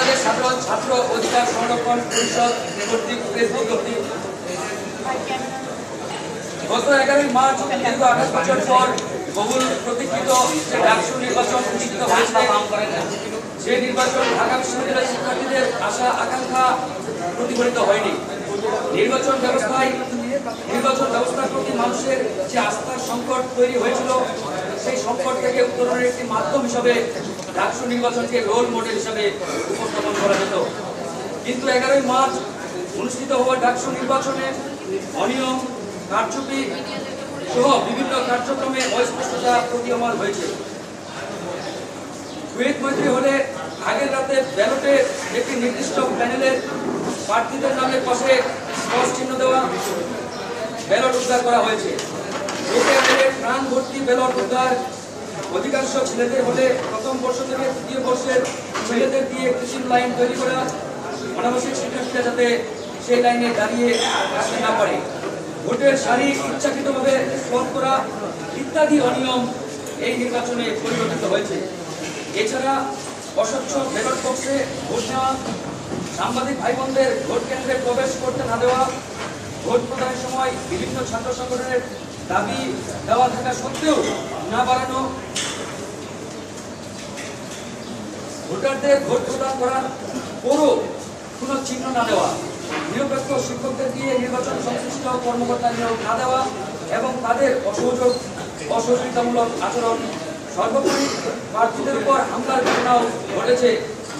বাংলাদেশ সাধারণ ছাত্র অধিকার সংরক্ষণ পরিষদ কর্তৃক প্রেস বিজ্ঞপ্তি। গত 11 মার্চ দীর্ঘ 28 বছর পর বহুল প্রতীক্ষিত ডাকসু নির্বাচন অনুষ্ঠিত হয়েছে। যে নির্বাচন ঢাকা বিশ্ববিদ্যালয়ের শিক্ষার্থীদের আশা আকাঙ্ক্ষা প্রতিফলিত হয়নি। নির্বাচন ব্যবস্থার প্রতি মানুষের যে আস্থার সংকট তৈরি হয়েছিল, সেই সংকট থেকে উত্তরণের একটি মাধ্যম হিসাবে ডাকসু নির্বাচনকে রোল মডেল হিসাবে উপস্থাপন করা যেত। কিন্তু 11 মার্চ অনুষ্ঠিত হওয়া ডাকসু নির্বাচনে অনিয়ম, কারচুপি সহ বিভিন্ন কার্যক্রমে অস্পষ্টতা প্রতীয়মান হয়েছে। কুয়েত মৈত্রী হলে আগের রাতে ব্যালটে একটি নির্দিষ্ট প্যানেলের প্রার্থীদের নামের পাশে ক্রস চিহ্ন দেওয়া ব্যালট উদ্ধার করা হয়েছে। প্রাণ ভর্তি ব্যালট উদ্ধার অধিকাংশ ছেলেদের হলে প্রথম বর্ষ থেকে তৃতীয় বর্ষের ছেলেদের দিয়ে কৃষি লাইন তৈরি করা, অনাবশ্যক শিক্ষার্থীরা যাতে সেই লাইনে দাঁড়িয়ে আসতে না পারে, ভোটের সারি ইচ্ছাকৃতভাবে স্লট করা ইত্যাদি অনিয়ম এই নির্বাচনে পরিবর্তিত হয়েছে। এছাড়া অস্বচ্ছ ব্যালট বক্সে ভোট নেওয়া, সাংবাদিক ভাই বোনদের ভোট কেন্দ্রে প্রবেশ করতে না দেওয়া, ভোট প্রদানের সময় বিভিন্ন ছাত্র সংগঠনের দাবি দেওয়া থাকা সত্ত্বেও না বাড়ানো, ভোটারদের ভোট প্রদান করার পরও কোনো চিহ্ন না দেওয়া, নিরপেক্ষ শিক্ষকদের দিয়ে নির্বাচন সংশ্লিষ্ট কর্মকর্তা নিয়োগ না দেওয়া এবং তাদের অসহযোগিতামূলক আচরণ, সর্বোপরি প্রার্থীদের উপর হামলার ঘটনাও ঘটেছে,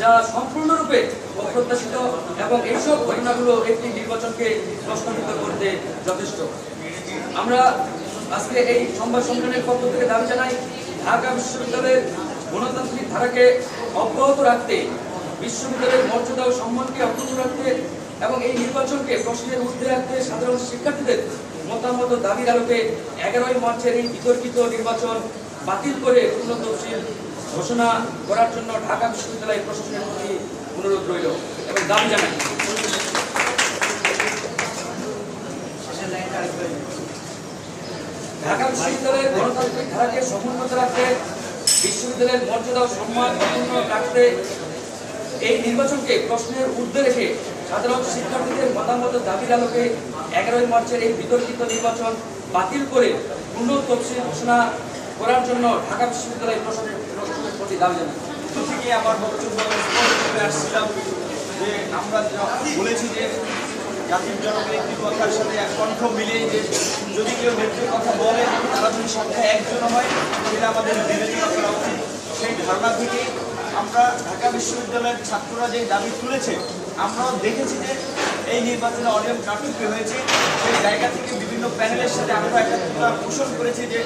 যা সম্পূর্ণরূপে অপ্রত্যাশিত এবং এইসব ঘটনাগুলো একটি নির্বাচনকে প্রশ্নবিদ্ধ করতে যথেষ্ট। আমরা আজকে এই সংবাদ সম্মেলনের পক্ষ থেকে দাবি জানাই, ঢাকা বিশ্ববিদ্যালয়ের গণতান্ত্রিক ধারাকে অব্যাহত রাখতে, বিশ্ববিদ্যালয়ের মর্যাদা ও সম্মানকে অক্ষুণ্ণ রাখতে এবং এই নির্বাচনকে প্রশ্নের ঊর্ধ্বে রাখতে সাধারণ শিক্ষার্থীদের মতামত দাবির আলোকে 11 মার্চের এই বিতর্কিত নির্বাচন বাতিল করে পূর্ণ তফসিল ঘোষণা করার জন্য ঢাকা বিশ্ববিদ্যালয় প্রশাসনের প্রতি অনুরোধ রইল এবং দাবি জানাই। ঢাকা বিশ্ববিদ্যালয়ের গণতান্ত্রিক ধারাকে সমুন্নত রাখতে, বিশ্ববিদ্যালয়ের মর্যাদা ও সম্মান অক্ষুণ্ণ রাখতে এই নির্বাচনকে প্রশ্নের ঊর্ধ্বে রেখে সাধারণ শিক্ষার্থীদের মতামত দাবির আলোকে 11 মার্চের এই বিতর্কিত নির্বাচন বাতিল করে পূর্ণ তফসিল ঘোষণা করার জন্য ঢাকা বিশ্ববিদ্যালয় প্রশাসনের প্রতি দাবি জানাই। থেকে আমার বক্তব্য আসছিলাম যে আমরা বলেছি যে জাতির জনকের একটি কথার সাথে এক কণ্ঠ মিলিয়ে যে যদি কেউ নেত্রীর কথা বলে তারা যদি সংখ্যা একজন হয় সেটা আমাদের বিবেচনা করা উচিত। সেই ধারণা থেকে আমরা ঢাকা বিশ্ববিদ্যালয়ের ছাত্ররা যে দাবি তুলেছে, আমরাও দেখেছি যে এই নির্বাচনে অনিয়ম কারচুপি হয়েছে। সেই জায়গা থেকে বিভিন্ন প্যানেলের সাথে আমরা একটা পোষণ করেছি যে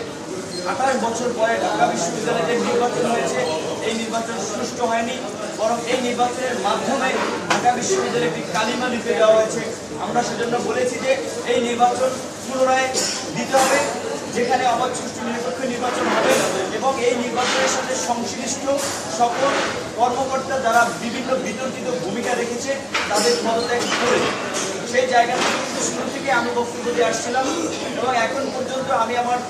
28 বছর পরে ঢাকা বিশ্ববিদ্যালয়ে যে নির্বাচন হয়েছে, এই নির্বাচন সুষ্ঠু হয়নি, বরং এই নির্বাচনের মাধ্যমে ঢাকা বিশ্ববিদ্যালয়ে একটি কালিমা লিপে দেওয়া হয়েছে। আমরা সেজন্য বলেছি যে এই নির্বাচন পুনরায় দিতে হবে, যেখানে অবাধ সুষ্ঠু নিরপেক্ষ নির্বাচন হবে এবং এই নির্বাচনের সাথে সংশ্লিষ্ট সকল কর্মকর্তা যারা বিভিন্ন বিতর্কিত ভূমিকা রেখেছে তাদের পদত্যাগ করে। সেই জায়গা থেকে কিন্তু শুরু থেকে আমি বক্তব্য দিয়ে আসছিলাম এবং এখন পর্যন্ত আমি আমার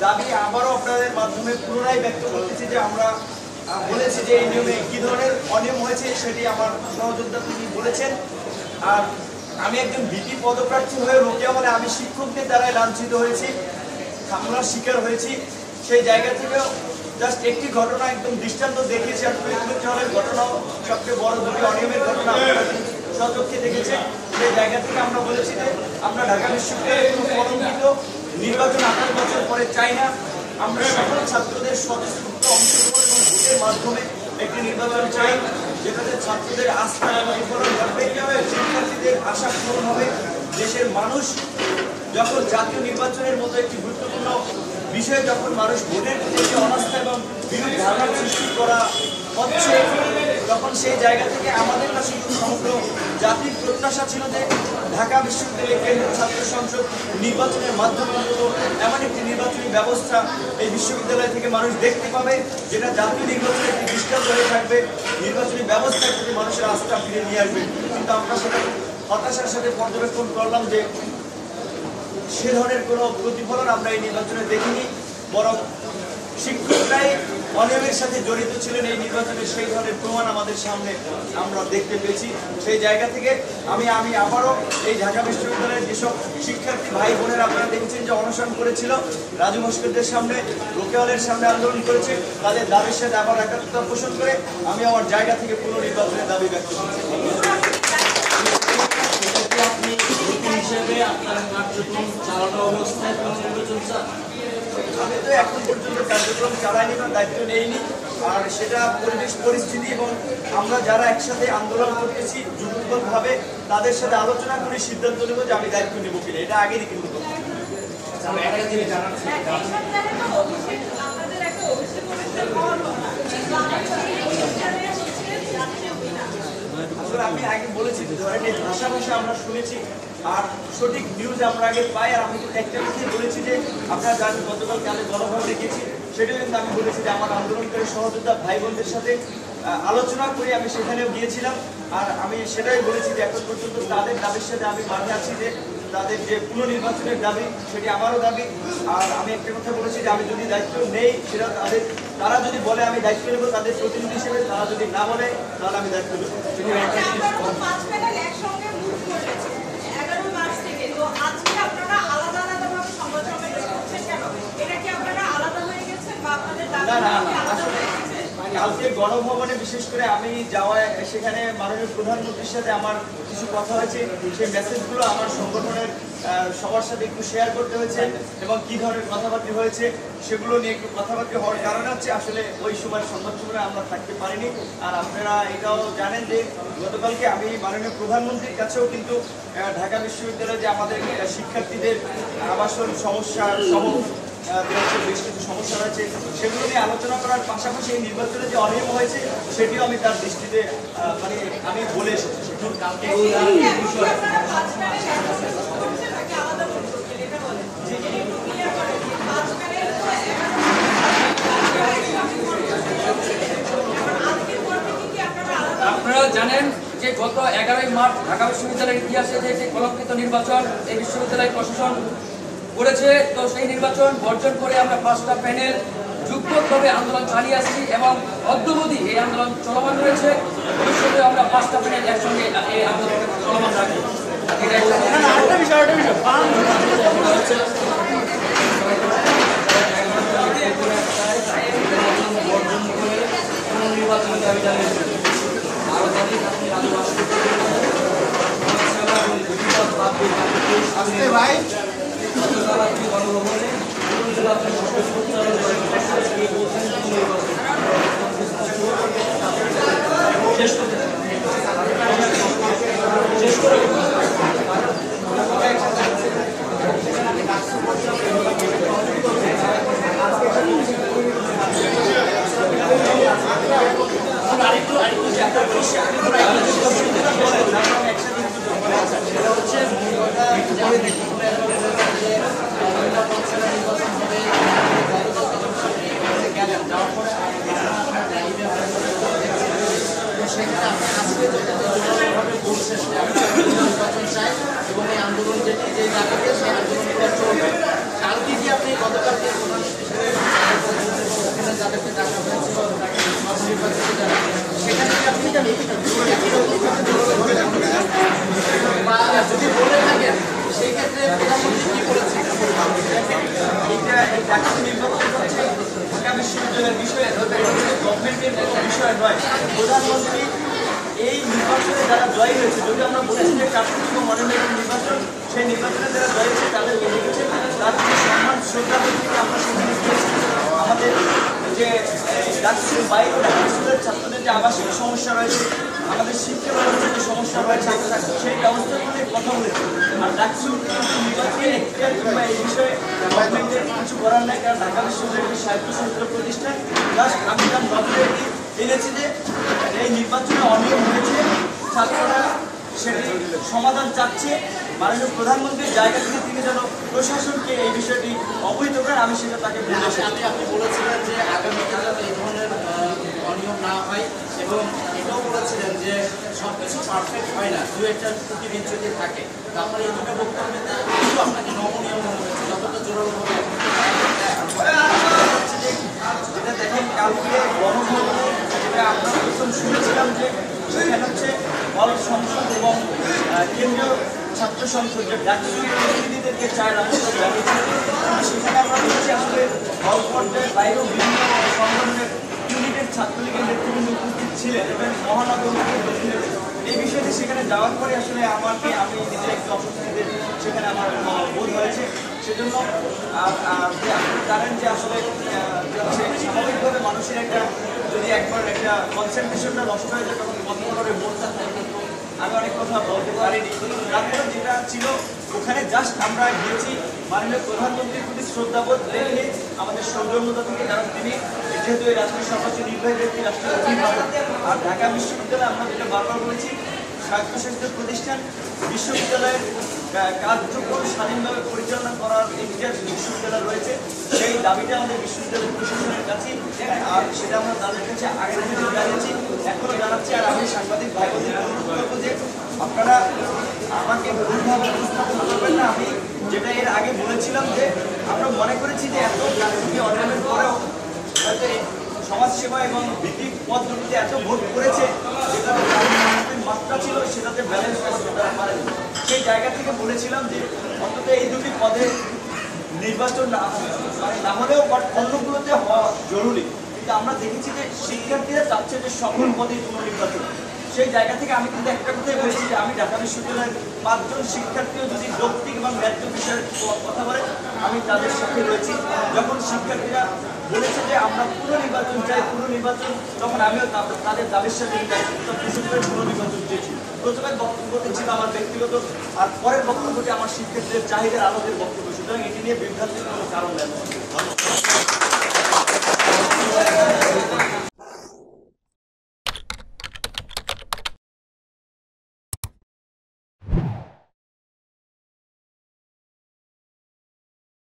দাবি আবারও আপনাদের মাধ্যমে পুনরায় ব্যক্ত করতেছি যে আমরা বলেছি যে এই নিয়মে কী ধরনের অনিয়ম হয়েছে সেটি আমার সহযোদ্ধা তিনি বলেছেন। আর আমি একজন ভিপি পদপ্রার্থী হয়ে রোকেয়া বলে আমি শিক্ষকদের দ্বারাই লাঞ্ছিত হয়েছি, হামলার শিকার হয়েছি। সেই জায়গা থেকেও জাস্ট একটি ঘটনা একদম দৃষ্টান্ত দেখিয়েছি, আর হলের ঘটনাও সবচেয়ে বড় দুটি অনিয়মের ঘটনা আপনারা সচক্ষে দেখেছেন। সেই জায়গা থেকে আমরা বলেছি যে আমরা ঢাকা বিশ্ববিদ্যালয়ের কোনো কলঙ্কিত নির্বাচন 28 বছর পরে চাই না। আমরা সকল ছাত্রদের স্বতঃস্ফূর্ত অংশগ্রহণ এবং ভোটের মাধ্যমে একটি নির্বাচন চাই, যেটাতে ছাত্রদের আস্থা প্রতিফলন ঘটবে, শিক্ষার্থীদের আশা পূরণ হবে। দেশের মানুষ যখন জাতীয় নির্বাচনের মতো একটি গুরুত্বপূর্ণ বিষয়ে যখন মানুষ ভোটের প্রতি অনাস্থা এবং বিরূপ ধারণা সৃষ্টি করা হচ্ছে, তখন সেই জায়গা থেকে আমাদের কাছে সমগ্র জাতির প্রত্যাশা ছিল যে ঢাকা বিশ্ববিদ্যালয় কেন্দ্রীয় ছাত্র সংসদ নির্বাচনের মাধ্যমে এমন একটি নির্বাচনী ব্যবস্থা এই বিশ্ববিদ্যালয় থেকে মানুষ দেখতে পাবে, যেটা জাতীয় নির্বাচনের একটি দৃষ্টান্ত হয়ে থাকবে, নির্বাচনী ব্যবস্থার প্রতি মানুষের আস্থা ফিরে নিয়ে আসবে। কিন্তু আমরা সেটা হতাশার সাথে পর্যবেক্ষণ করলাম যে সে ধরনের কোনো প্রতিফলন আমরা এই নির্বাচনে দেখিনি, বরং শিক্ষকরাই অনিয়মের সাথে জড়িত ছিলেন এই নির্বাচনে, সেই ধরনের প্রমাণ আমাদের সামনে আমরা দেখতে পেয়েছি। সেই জায়গা থেকে আমি আবারও এই ঢাকা বিশ্ববিদ্যালয়ের যেসব শিক্ষার্থী ভাই বোনেরা আপনারা দেখেছেন যে অনশন করেছিল, রাজু ভাস্করদের সামনে, রোকেয়ালের সামনে আন্দোলন করেছে, তাদের দাবির সাথে আবার একাত্মতা পোষণ করে আমি আমার জায়গা থেকে পুনর্নির্বাচনের দাবি ব্যক্ত করছি। আপনি হিসেবে আপনার কার্যক্রম চালানো অবস্থায় পুনর্নির্বাচন চান? আমি তো এখন পর্যন্ত কার্যক্রম চালাইনি বা দায়িত্ব নেইনি, আর সেটা পরিবেশ পরিস্থিতি এবং আমরা যারা একসাথে আন্দোলন করতেছি যুগলবদ্ধভাবে তাদের সাথে আলোচনা করে সিদ্ধান্ত নেব যে আমি দায়িত্ব নেব কিনা, এটা আগেরই কিন্তু আমি আগে বলেছি ধরেন এই ভাষা আমরা শুনেছি আর সঠিক নিউজ আমরা আগে পাই। আর আমি একটা কথাই বলেছি যে আপনারা জানেন গতকালকে আমি গণভবনে গেছি, সেটাও কিন্তু আমি বলেছি যে আমার আন্দোলনকারী সহযোদ্ধা ভাই বোনদের সাথে আলোচনা করে আমি সেখানেও গিয়েছিলাম। আর আমি সেটাই বলেছি যে এখন পর্যন্ত তাদের দাবির সাথে আমি মাঝে আছি, যে তাদের যে পুনর্নির্বাচনের দাবি সেটি আমারও দাবি। আর আমি একটা কথা বলেছি যে আমি যদি দায়িত্ব নেই সেটা তারা যদি বলে আমি দায়িত্ব নেব তাদের প্রতিনিধি হিসেবে, তারা যদি না বলে তাহলে আমি দায়িত্ব নেব। কালকে গণভবনে বিশেষ করে আমি যাওয়ায় সেখানে মাননীয় প্রধানমন্ত্রীর সাথে আমার কিছু কথা হয়েছে, সেই মেসেজগুলো আমার সংগঠনের সবার সাথে একটু শেয়ার করতে হয়েছে এবং কী ধরনের কথাবার্তা হয়েছে সেগুলো নিয়ে একটু কথাবার্তা হওয়ার কারণ হচ্ছে আসলে ওই সময় সংবাদ সম্মেলনে আমরা থাকতে পারিনি। আর আপনারা এটাও জানেন যে গতকালকে আমি মাননীয় প্রধানমন্ত্রীর কাছেও কিন্তু ঢাকা বিশ্ববিদ্যালয়ে যে আমাদের শিক্ষার্থীদের আবাসন সমস্যা সহ বেশ কিছু সমস্যা রয়েছে সেগুলো নিয়ে আলোচনা করার পাশাপাশি এই নির্বাচনে যে অনিয়ম হয়েছে সেটিও আমি তার দৃষ্টিতে আমি বলে এসেছি। আপনারা জানেন যে গত 11ই মার্চ ঢাকা বিশ্ববিদ্যালয়ের ইতিহাসে যে কলঙ্কিত নির্বাচন এই বিশ্ববিদ্যালয় প্রশাসন করেছে, তো সেই নির্বাচন বর্জন করে আমরা 5টা প্যানেল যুক্তভাবে আন্দোলন চালিয়ে আসছি এবং অদ্যবধি এই আন্দোলন চলমান রয়েছে। ভবিষ্যতে আমরা 5টা প্যানেল একসঙ্গে এই আন্দোলন চলমান রাখবো। নির্বাচনের দাবি জানিয়েছেন আরো দাবি আপনি ভাই গণভবনে শেষ করতে আন্দোলন যেটি যে জায়গাতে সেই আন্দোলনটা চলবে। কালকে যে আপনি গতকালকে যাদেরকে ডাকা হয়েছিল সেখানে আপনি বা যদি বলে থাকেন সেই ক্ষেত্রে প্রধানমন্ত্রী কি করেছে? ঢাকা নির্বাচন হচ্ছে ঢাকা বিশ্ববিদ্যালয়ের বিষয়ে, গভর্নমেন্টের কোনো বিষয় নয়। প্রধানমন্ত্রী এই নির্বাচনে যারা জয়ী হয়েছে, যদি আমরা বলেছি যে কার্যক্রম মনোনয়ন নির্বাচন, সেই নির্বাচনে যারা জয়ী হয়েছে তাদেরকে দেখেছে, তার সম্মান শ্রদ্ধা থেকে আমরা সেখানে গিয়েছি। আমাদের যে ডাকসুর বাইরে ঢাকা বিশ্ববিদ্যালয়ের ছাত্রদের যে আবাসিক সমস্যা রয়েছে, আমাদের শিক্ষা ব্যবস্থার যে সমস্যা রয়েছে, আমরা সেই ব্যবস্থাগুলো নিয়ে কথা বলেছি। আর ডাকসুর নির্বাচনের এখতিয়ার কিংবা এই বিষয়ে গভর্নমেন্টের কিছু করার নাই, কারণ ঢাকা বিশ্ববিদ্যালয়ের স্বায়ত্তশাসিত প্রতিষ্ঠান। জাস্ট আমি তার নজরে এনেছি যে এই নির্বাচনে অনিয়ম হয়েছে, ছাত্ররা সেটি সমাধান চাচ্ছে। মাননীয় প্রধানমন্ত্রীর জায়গা থেকে তিনি যেন প্রশাসনকে এই বিষয়টি অবহিত করেন, আমি সেটা তাকে বলেছি। আপনি বলেছিলেন যে আগামীতে যাতে এই ধরনের অনিয়ম না হয় এবং এটাও বলেছিলেন যে সব কিছু পারফেক্ট হয় না, দু একটা ত্রুটি বিচ্যুতি থাকে। তো আপনার এই দুটো বক্তব্যতে কিন্তু আপনাকে নমনীয় মনে হয়েছে যতটা জোরালোভাবে যেটা দেখেন কালকে জাতীয় প্রতিনিধিদেরকে চায় রাজনীতি জানিয়েছি। সেখানে আমরা দেখছি আসলে হল পর্যায়ে বাইরেও বিভিন্ন সংগঠনের ইউনিটের ছাত্রলীগের নেতৃবৃন্দ উপস্থিত ছিলেন এবং মহানগর দক্ষিণের এই বিষয়টি সেখানে যাওয়ার পরে আসলে আমি নিজে একটু অস্বস্তিতে সেখানে আমার বোধ হয়েছে। সেজন্য যে আপনি জানেন যে আসলে স্বাভাবিকভাবে মানুষের একটা যদি একবার একটা কনসেন্ট্রেশনটা নষ্ট হয়ে যায় তখন কথা বলার বোধটা থাকে, কিন্তু আমি অনেক কথা বলতে পারিনি। তারপরে যেটা ছিল ওখানে জাস্ট আমরা গিয়েছি মাননীয় প্রধানমন্ত্রীর প্রতি শ্রদ্ধাবোধ রেখে আমাদের সৌজন্যতা থেকে, কারণ তিনি যেহেতু এই রাষ্ট্রের সর্বোচ্চ নির্বাহী ব্যক্তি, রাষ্ট্রের অভিভাবক। আর ঢাকা বিশ্ববিদ্যালয়ে আমরা যেটা বারবার বলেছি, স্বায়ত্তশাসিত প্রতিষ্ঠান বিশ্ববিদ্যালয়ের কার্যক্রম স্বাধীনভাবে পরিচালনা করার ইতিহাস বিশ্ববিদ্যালয় রয়েছে। সেই দাবিটা আমাদের বিশ্ববিদ্যালয় প্রশাসনের কাছে, আর সেটা আমরা তাদের কাছে আগে থেকে জানিয়েছি, এখনো জানাচ্ছি। আর আমি সাংবাদিক ভাই বোনদের অনুরোধ করবো যে আপনারা আমাকে ভুলভাবে উপস্থাপন করবেন না। আমি যেটা এর আগে বলেছিলাম যে আমরা মনে করেছি যে এত রাজনীতি অনিয়মের পরেও হয়তো সমাজসেবা এবং ভিত্তিক পদ্ধতিতে এত ভোট করেছে যেটাতে মাত্রা ছিল সেটাতে ব্যালেন্স করতে তারা পারেন। সেই জায়গা থেকে বলেছিলাম যে অন্তত এই দুটি পদে নির্বাচন না হলেও বাট অন্যগুলোতে হওয়া জরুরি। কিন্তু আমরা দেখেছি যে শিক্ষার্থীরা চাচ্ছে যে সকল পদে পুনর্নির্বাচন। সেই জায়গা থেকে আমি কিন্তু একটা কথাই বলেছি যে আমি ঢাকা বিশ্ববিদ্যালয়ের 5 জন শিক্ষার্থীও যদি যৌক্তিক এবং ন্যায্য বিষয়ের কথা বলে আমি তাদের সাথে রয়েছি। যখন শিক্ষার্থীরা বলেছে যে আমরা পুনর্নির্বাচন চাই, পুনর্নির্বাচন, তখন আমিও তাদের দাবির সাথে পুনর্নির্বাচন চেয়েছি। প্রথমে বক্তব্যটি ছিল আমার ব্যক্তিগত, আর পরের বক্তব্যটি আমার শিক্ষার্থীদের চাহিদার আলোকের বক্তব্য। সুতরাং এটি নিয়ে বিভ্রান্তির কোনো কারণ নেই।